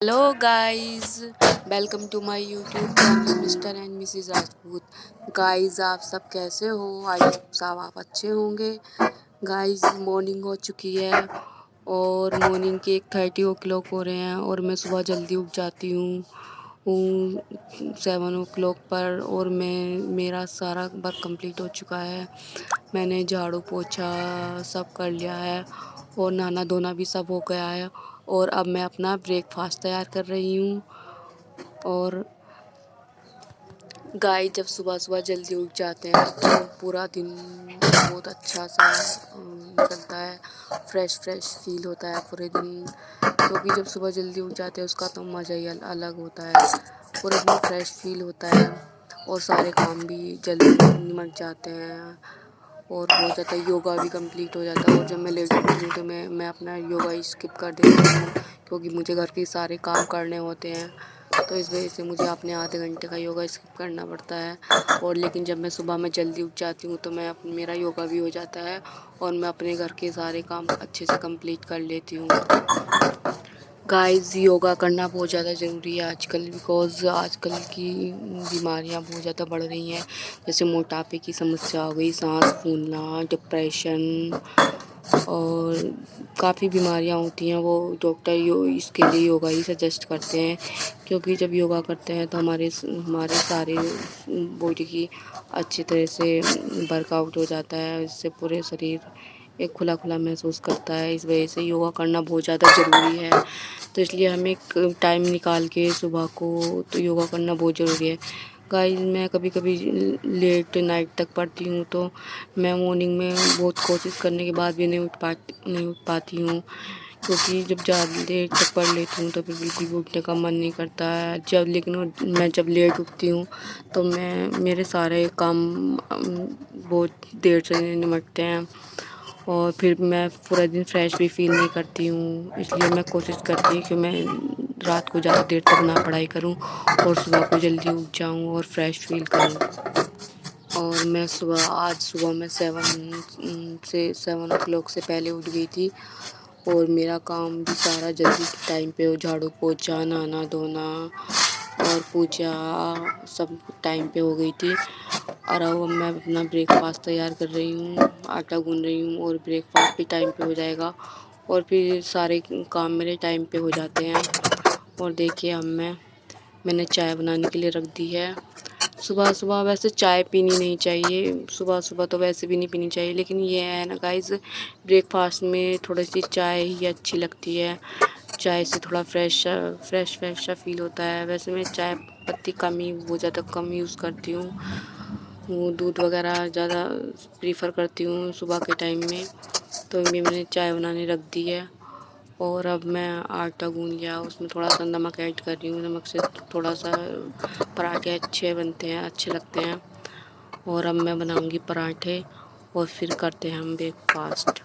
Hello guys, welcome to my YouTube channel mister and missus Rajput. Guys, आप सब कैसे हो? आई होप सब आप अच्छे होंगे। गाइस, मॉर्निंग हो चुकी है और मॉर्निंग के 8:30 हो रहे हैं और मैं सुबह जल्दी उठ जाती हूँ 7 पर। और मेरा सारा वर्क कंप्लीट हो चुका है। मैंने झाड़ू पोछा सब कर लिया है और नहाना धोना भी सब हो गया है। और अब मैं अपना ब्रेकफास्ट तैयार कर रही हूँ। और गाय जब सुबह सुबह जल्दी उठ जाते हैं तो पूरा दिन बहुत अच्छा सा निकलता है। फ्रेश फ्रेश फील होता है पूरे दिन, क्योंकि जब सुबह जल्दी उठ जाते हैं उसका तो मज़ा ही अलग होता है। पूरे दिन फ्रेश फील होता है और सारे काम भी जल्दी निमट जाते हैं और हो जाता है। योगा भी कंप्लीट हो जाता है। और जब मैं लेट उठती हूँ तो मैं अपना योगा स्किप कर देती हूँ, क्योंकि मुझे घर के सारे काम करने होते हैं। तो इस वजह से मुझे अपने आधे घंटे का योगा स्किप करना पड़ता है। और लेकिन जब मैं सुबह में जल्दी उठ जाती हूँ तो मेरा योगा भी हो जाता है और मैं अपने घर के सारे काम अच्छे से कंप्लीट कर लेती हूँ। गाइस, योगा करना बहुत ज़्यादा ज़रूरी है आजकल, बिकॉज़ आजकल की बीमारियां बहुत ज़्यादा बढ़ रही हैं। जैसे मोटापे की समस्या हो गई, सांस फूलना, डिप्रेशन और काफ़ी बीमारियां होती हैं। वो डॉक्टर इसके लिए योगा ही सजेस्ट करते हैं, क्योंकि जब योगा करते हैं तो हमारे सारे बॉडी की अच्छी तरह से वर्कआउट हो जाता है। इससे पूरे शरीर एक खुला खुला महसूस करता है। इस वजह से योगा करना बहुत ज़्यादा ज़रूरी है। तो इसलिए हमें एक टाइम निकाल के सुबह को तो योगा करना बहुत ज़रूरी है। गाइस, मैं कभी कभी लेट नाइट तक पढ़ती हूँ तो मैं मॉर्निंग में बहुत कोशिश करने के बाद भी नहीं उठ पाती हूँ, क्योंकि जब ज़्यादा देर तक पढ़ लेती हूँ तो फिर बिल्कुल भी उठने का मन नहीं करता है। मैं जब लेट उठती हूँ तो मेरे सारे काम बहुत देर से निमटते हैं और फिर मैं पूरा दिन फ्रेश भी फील नहीं करती हूँ। इसलिए मैं कोशिश करती हूँ कि मैं रात को ज़्यादा देर तक ना पढ़ाई करूँ और सुबह को जल्दी उठ जाऊँ और फ्रेश फील करूँ। और मैं आज सुबह में 7 से पहले उठ गई थी और मेरा काम भी सारा जल्दी टाइम पे हो। झाड़ू पोछा, नहाना धोना और पूजा सब टाइम पे हो गई थी। और अब मैं अपना ब्रेकफास्ट तैयार कर रही हूँ, आटा गूंद रही हूँ और ब्रेकफास्ट भी टाइम पे हो जाएगा और फिर सारे काम मेरे टाइम पे हो जाते हैं। और देखिए, मैंने चाय बनाने के लिए रख दी है। सुबह सुबह वैसे चाय पीनी नहीं चाहिए, सुबह सुबह तो वैसे भी नहीं पीनी चाहिए, लेकिन ये है ना गाइस, ब्रेकफास्ट में थोड़ी सी चाय ही अच्छी लगती है। चाय से थोड़ा फ्रेश फ्रेश सा फील होता है। वैसे मैं चाय पत्ती बहुत ज़्यादा कम यूज़ करती हूँ। वो दूध वगैरह ज़्यादा प्रीफर करती हूँ सुबह के टाइम में। तो भी मैंने चाय बनाने रख दी है और अब मैं आटा गूंद लिया, उसमें थोड़ा सा नमक ऐड कर रही हूँ। नमक से थोड़ा सा पराठे अच्छे बनते हैं, अच्छे लगते हैं। और अब मैं बनाऊँगी पराठे और फिर करते हैं हम ब्रेकफास्ट।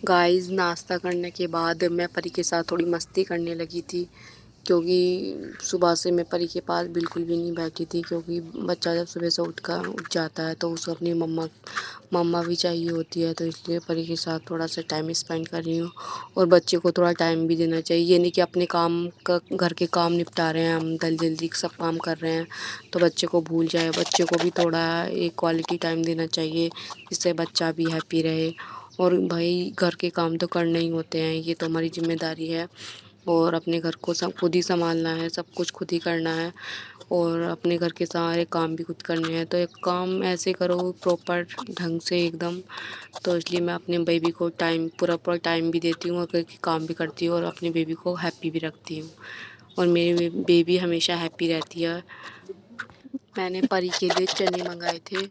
गाइस, नाश्ता करने के बाद मैं परी के साथ थोड़ी मस्ती करने लगी थी, क्योंकि सुबह से मैं परी के पास बिल्कुल भी नहीं बैठी थी। क्योंकि बच्चा जब सुबह से उठ जाता है तो उसको अपनी मम्मा मम्मा भी चाहिए होती है, तो इसलिए परी के साथ थोड़ा सा टाइम स्पेंड कर रही हूँ। और बच्चे को थोड़ा टाइम भी देना चाहिए, ये नहीं कि अपने काम का घर के काम निपटा रहे हैं हम, जल्दी जल्दी सब काम कर रहे हैं तो बच्चे को भूल जाए। बच्चे को भी थोड़ा एक क्वालिटी टाइम देना चाहिए, जिससे बच्चा भी हैप्पी रहे। और भाई घर के काम तो करने ही होते हैं, ये तो हमारी जिम्मेदारी है। और अपने घर को सब खुद ही संभालना है, सब कुछ खुद ही करना है, और अपने घर के सारे काम भी खुद करने हैं। तो एक काम ऐसे करो प्रॉपर ढंग से एकदम। तो इसलिए मैं अपने बेबी को पूरा पूरा टाइम भी देती हूँ और घर के काम भी करती हूँ और अपने बेबी को हैप्पी भी रखती हूँ, और मेरी बेबी हमेशा हैप्पी रहती है। मैंने परी के लिए चने मंगाए थे,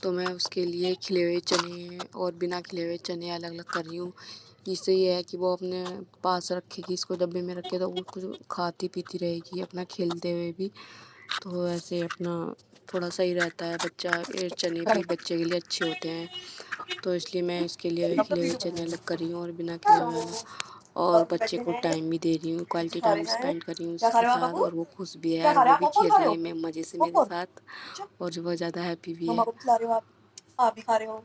तो मैं उसके लिए खिले हुए चने और बिना खिले हुए चने अलग अलग कर रही हूँ। इससे ये है कि वो अपने पास रखेगी, इसको डब्बे में रखे तो वो कुछ खाती पीती रहेगी अपना खेलते हुए भी। तो ऐसे अपना थोड़ा सही रहता है बच्चा। ये चने भी बच्चे के लिए अच्छे होते हैं, तो इसलिए मैं इसके लिए खिले हुए चने अलग कर रही हूँ और बिना खिले हुए अलग। और बच्चे को टाइम भी दे रही हूँ, क्वालिटी टाइम स्पेंड कर रही हूँ क्या खा उसके रहे हो आप साथ, आपू? और वो खुश भी क्या है, खा और रहे वो हो आप? भी पॉपकॉर्न खेल खा रहे रही है हो? मैं मज़े से मेरे पॉपकॉर्न? साथ, अच्छा। और वो ज़्यादा हैप्पी भी मम्मा है। को भी खिला रहे हो आप भी खा रहे हो?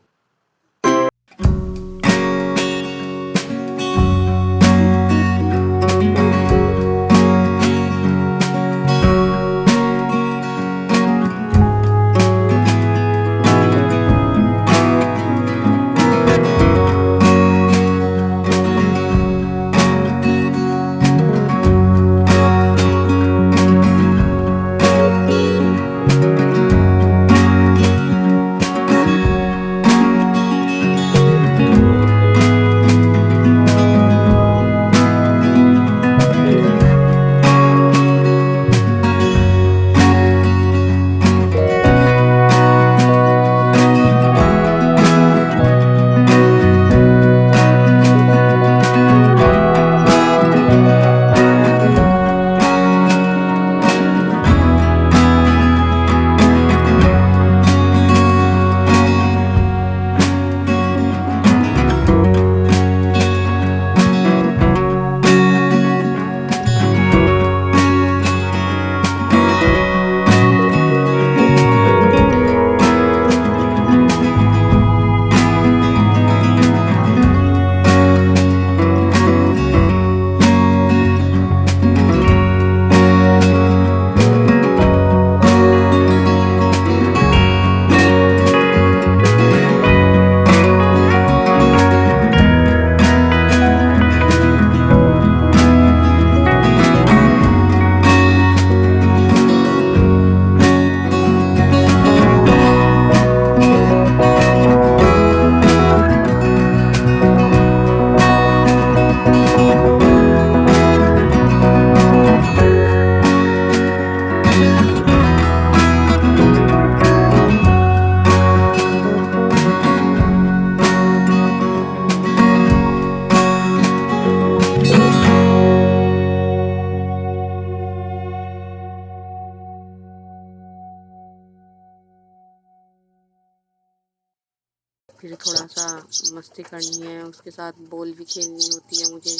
फिर थोड़ा सा मस्ती करनी है, उसके साथ बॉल भी खेलनी होती है मुझे,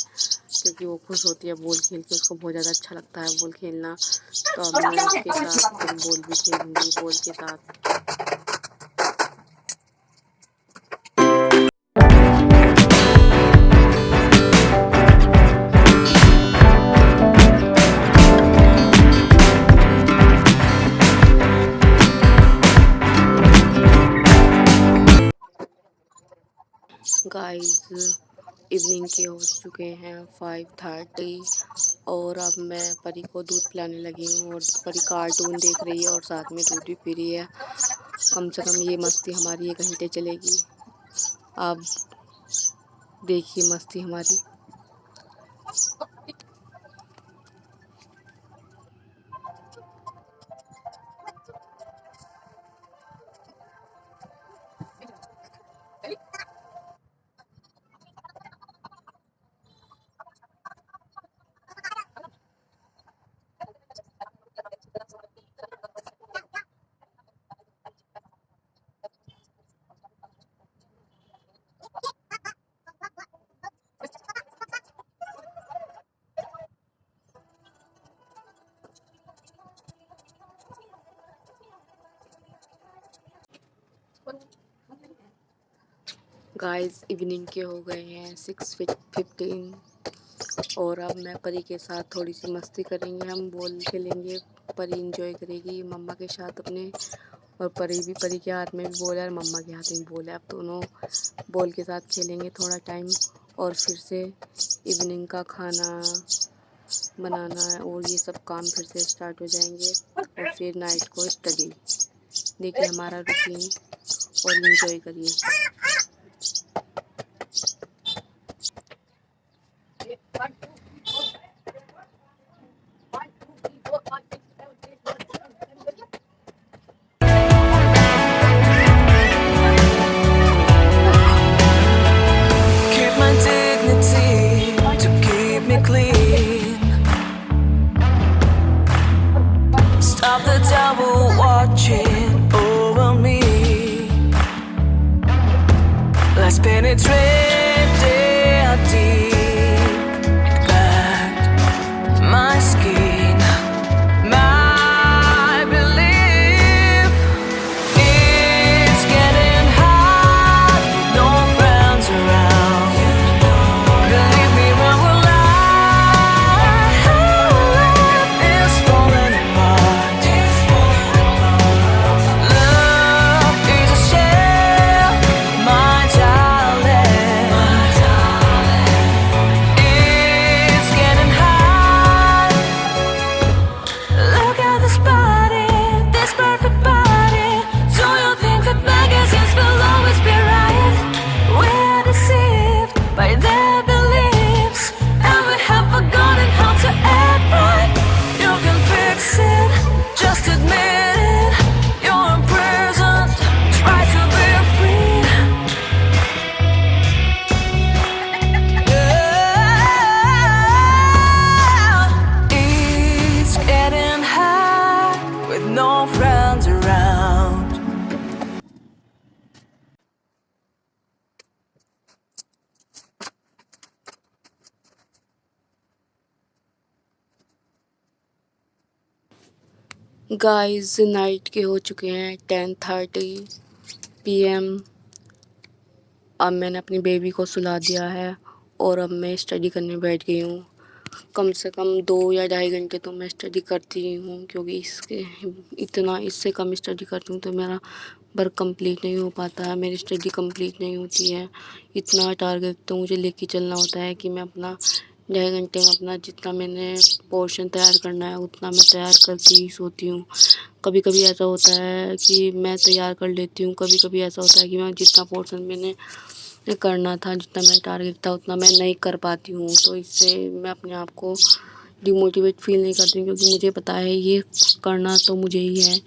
क्योंकि वो खुश होती है बॉल खेल के, उसको बहुत ज़्यादा अच्छा लगता है बॉल खेलना। तो अब मैं उसके साथ फिर बॉल भी खेलूँगी बॉल के साथ। गाइस, इवनिंग के हो चुके हैं 5:30, और अब मैं परी को दूध पिलाने लगी हूँ, और परी कार्टून देख रही है और साथ में दूध भी पी रही है। कम से कम ये मस्ती हमारी 1 घंटे चलेगी। आप देखिए मस्ती हमारी। गाइस इवनिंग के हो गए हैं 6:15 और अब मैं परी के साथ थोड़ी सी मस्ती करेंगे, हम बॉल खेलेंगे। परी इंजॉय करेगी मम्मा के साथ अपने, और परी के हाथ में भी बॉल है और मम्मा के हाथ में भी बॉल है। अब दोनों बॉल के साथ खेलेंगे थोड़ा टाइम और फिर से इवनिंग का खाना बनाना है और ये सब काम फिर से स्टार्ट हो जाएंगे और फिर नाइट को स्टडी। देखिए हमारा रूटीन और इंजॉय करिए। Keep my dignity to keep me clean. Stop the devil watching over me. Let's penetrate their deep, impact my skin, my belief. It's getting hot, no friends around. Believe me when we're live is falling apart. Love is a shell, my darling. It's getting hot. Look at this body, this perfect body. Do you think that magazines will always be right? We're deceived by their beliefs, and we have forgotten how to act right. You can fix it, just admit it. You're imprisoned, try to be free. It's getting hot with no friends around. Guys night के हो चुके हैं 10:30 PM। अब मैंने अपनी baby को सुला दिया है और अब मैं स्टडी करने बैठ गई हूँ। कम से कम 2 या 2.5 घंटे तो मैं स्टडी करती ही हूँ, क्योंकि इससे कम स्टडी करती हूँ तो मेरा वर्क कंप्लीट नहीं हो पाता है, मेरी स्टडी कंप्लीट नहीं होती है। इतना टारगेट तो मुझे लेके चलना होता है कि मैं अपना 2.5 घंटे में अपना जितना मैंने पोर्शन तैयार करना है उतना मैं तैयार करके ही सोती हूँ। कभी कभी ऐसा होता है कि मैं तैयार कर लेती हूँ, कभी कभी ऐसा होता है कि मैं जितना पोर्शन मैंने करना था, जितना मेरा टारगेट था उतना मैं नहीं कर पाती हूँ। तो इससे मैं अपने आप को डिमोटिवेट फील नहीं करती हूँ, क्योंकि मुझे पता है ये करना तो मुझे ही है।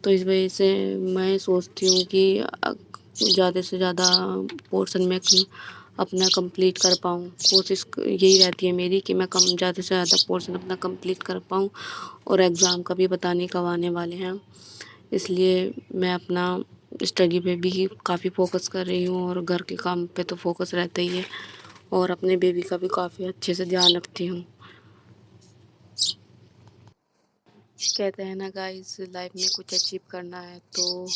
तो इस वजह से मैं सोचती हूँ कि ज़्यादा से ज़्यादा पोर्शन मैं अपना कंप्लीट कर पाऊँ। कोशिश यही रहती है मेरी कि मैं ज़्यादा से ज़्यादा पोर्शन अपना कंप्लीट कर पाऊँ, और एग्ज़ाम का भी पता नहीं कब आने वाले हैं। इसलिए मैं अपना स्टडी पे भी काफ़ी फ़ोकस कर रही हूँ, और घर के काम पे तो फ़ोकस रहता ही है, और अपने बेबी का भी काफ़ी अच्छे से ध्यान रखती हूँ। कहते हैं ना गाइस, लाइफ में कुछ अचीव करना है तो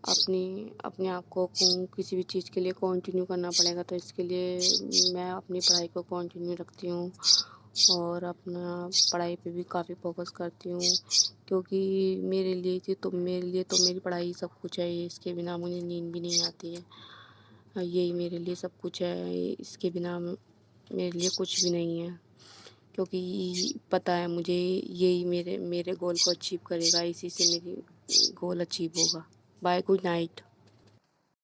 अपने आप को किसी भी चीज़ के लिए कंटिन्यू करना पड़ेगा। तो इसके लिए मैं अपनी पढ़ाई को कंटिन्यू रखती हूँ और अपना पढ़ाई पे भी काफ़ी फ़ोकस करती हूँ, क्योंकि मेरे लिए तो मेरी पढ़ाई सब कुछ है। इसके बिना मुझे नींद भी नहीं आती है। यही मेरे लिए सब कुछ है, इसके बिना मेरे लिए कुछ भी नहीं है, क्योंकि पता है मुझे यही मेरे गोल को अचीव करेगा, इसी से मेरी गोल अचीव होगा। Bye, good night.